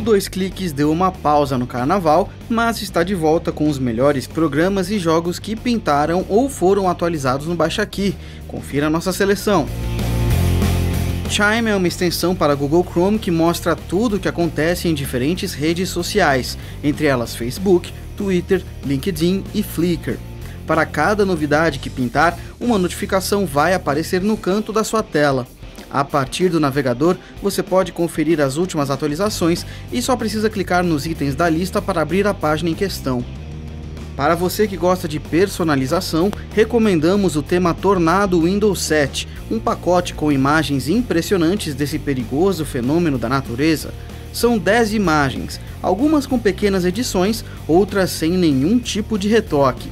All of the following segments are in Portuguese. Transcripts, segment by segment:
O 2 Cliques deu uma pausa no carnaval, mas está de volta com os melhores programas e jogos que pintaram ou foram atualizados no Baixa Aqui. Confira a nossa seleção. Chime é uma extensão para Google Chrome que mostra tudo o que acontece em diferentes redes sociais, entre elas Facebook, Twitter, LinkedIn e Flickr. Para cada novidade que pintar, uma notificação vai aparecer no canto da sua tela. A partir do navegador, você pode conferir as últimas atualizações e só precisa clicar nos itens da lista para abrir a página em questão. Para você que gosta de personalização, recomendamos o tema Tornado Windows 7, um pacote com imagens impressionantes desse perigoso fenômeno da natureza. São 10 imagens, algumas com pequenas edições, outras sem nenhum tipo de retoque.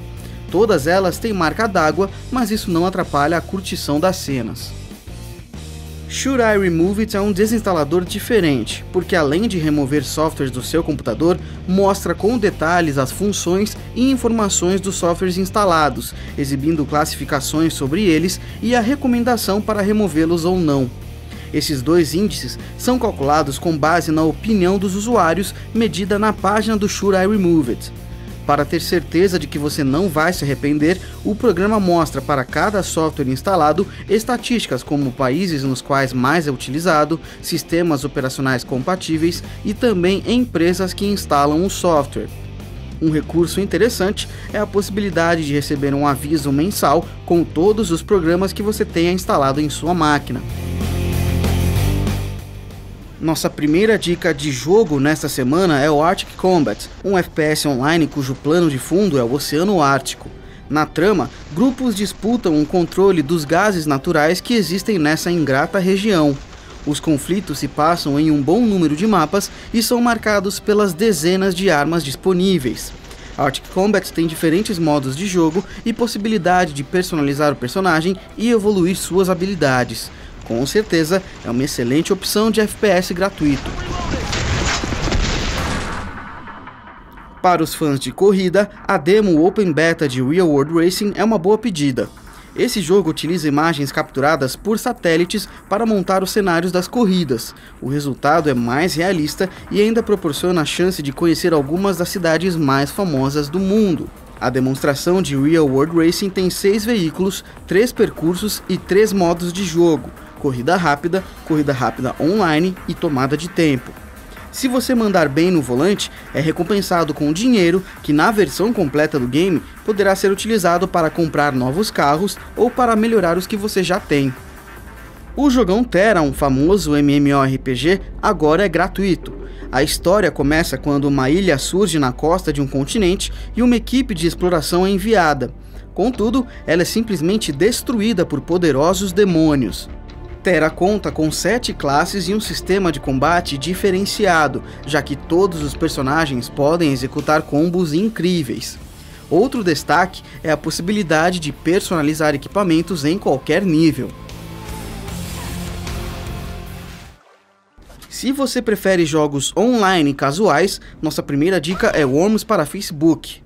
Todas elas têm marca d'água, mas isso não atrapalha a curtição das cenas. Should I Remove It é um desinstalador diferente, porque além de remover softwares do seu computador, mostra com detalhes as funções e informações dos softwares instalados, exibindo classificações sobre eles e a recomendação para removê-los ou não. Esses dois índices são calculados com base na opinião dos usuários, medida na página do Should I Remove It. Para ter certeza de que você não vai se arrepender, o programa mostra para cada software instalado estatísticas como países nos quais mais é utilizado, sistemas operacionais compatíveis e também empresas que instalam o software. Um recurso interessante é a possibilidade de receber um aviso mensal com todos os programas que você tenha instalado em sua máquina. Nossa primeira dica de jogo nesta semana é o Arctic Combat, um FPS online cujo plano de fundo é o Oceano Ártico. Na trama, grupos disputam o controle dos gases naturais que existem nessa ingrata região. Os conflitos se passam em um bom número de mapas e são marcados pelas dezenas de armas disponíveis. Arctic Combat tem diferentes modos de jogo e possibilidade de personalizar o personagem e evoluir suas habilidades. Com certeza, é uma excelente opção de FPS gratuito. Para os fãs de corrida, a demo Open Beta de Real World Racing é uma boa pedida. Esse jogo utiliza imagens capturadas por satélites para montar os cenários das corridas. O resultado é mais realista e ainda proporciona a chance de conhecer algumas das cidades mais famosas do mundo. A demonstração de Real World Racing tem 6 veículos, 3 percursos e 3 modos de jogo: corrida rápida online e tomada de tempo. Se você mandar bem no volante, é recompensado com dinheiro que na versão completa do game poderá ser utilizado para comprar novos carros ou para melhorar os que você já tem. O jogão Terra, um famoso MMORPG, agora é gratuito. A história começa quando uma ilha surge na costa de um continente e uma equipe de exploração é enviada. Contudo, ela é simplesmente destruída por poderosos demônios. Terra conta com 7 classes e um sistema de combate diferenciado, já que todos os personagens podem executar combos incríveis. Outro destaque é a possibilidade de personalizar equipamentos em qualquer nível. Se você prefere jogos online casuais, nossa primeira dica é Worms para Facebook.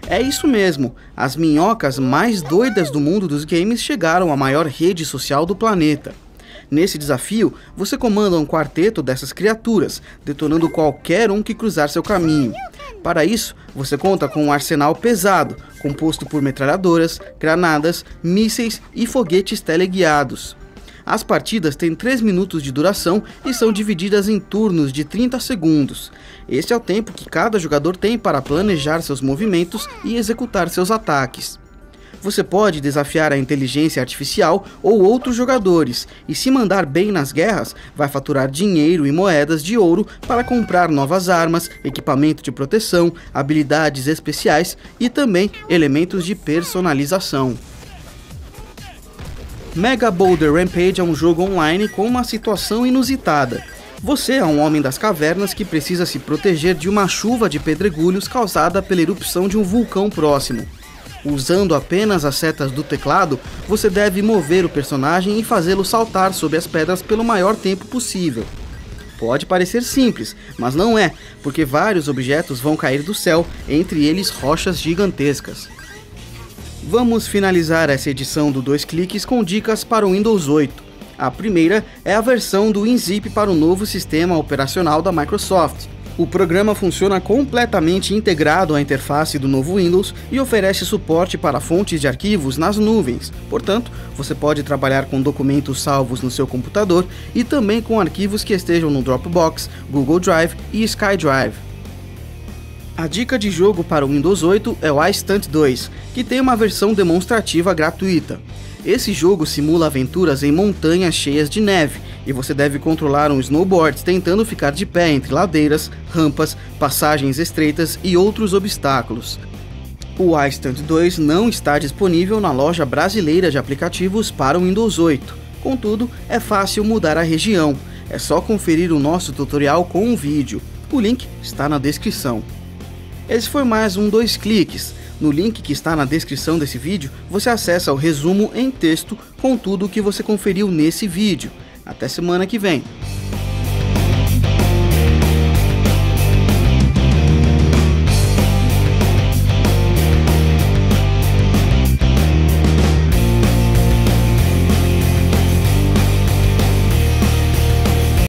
É isso mesmo, as minhocas mais doidas do mundo dos games chegaram à maior rede social do planeta. Nesse desafio, você comanda um quarteto dessas criaturas, detonando qualquer um que cruzar seu caminho. Para isso, você conta com um arsenal pesado, composto por metralhadoras, granadas, mísseis e foguetes teleguiados. As partidas têm 3 minutos de duração e são divididas em turnos de 30 segundos. Esse é o tempo que cada jogador tem para planejar seus movimentos e executar seus ataques. Você pode desafiar a inteligência artificial ou outros jogadores, e se mandar bem nas guerras, vai faturar dinheiro e moedas de ouro para comprar novas armas, equipamento de proteção, habilidades especiais e também elementos de personalização. Mega Boulder Rampage é um jogo online com uma situação inusitada. Você é um homem das cavernas que precisa se proteger de uma chuva de pedregulhos causada pela erupção de um vulcão próximo. Usando apenas as setas do teclado, você deve mover o personagem e fazê-lo saltar sobre as pedras pelo maior tempo possível. Pode parecer simples, mas não é, porque vários objetos vão cair do céu, entre eles rochas gigantescas. Vamos finalizar essa edição do 2 Cliques com dicas para o Windows 8. A primeira é a versão do WinZip para o novo sistema operacional da Microsoft. O programa funciona completamente integrado à interface do novo Windows e oferece suporte para fontes de arquivos nas nuvens. Portanto, você pode trabalhar com documentos salvos no seu computador e também com arquivos que estejam no Dropbox, Google Drive e SkyDrive. A dica de jogo para o Windows 8 é o iStunt 2, que tem uma versão demonstrativa gratuita. Esse jogo simula aventuras em montanhas cheias de neve, e você deve controlar um snowboard tentando ficar de pé entre ladeiras, rampas, passagens estreitas e outros obstáculos. O iStunt 2 não está disponível na loja brasileira de aplicativos para o Windows 8. Contudo, é fácil mudar a região. É só conferir o nosso tutorial com um vídeo. O link está na descrição. Esse foi mais um 2 cliques. No link que está na descrição desse vídeo, você acessa o resumo em texto com tudo o que você conferiu nesse vídeo. Até semana que vem!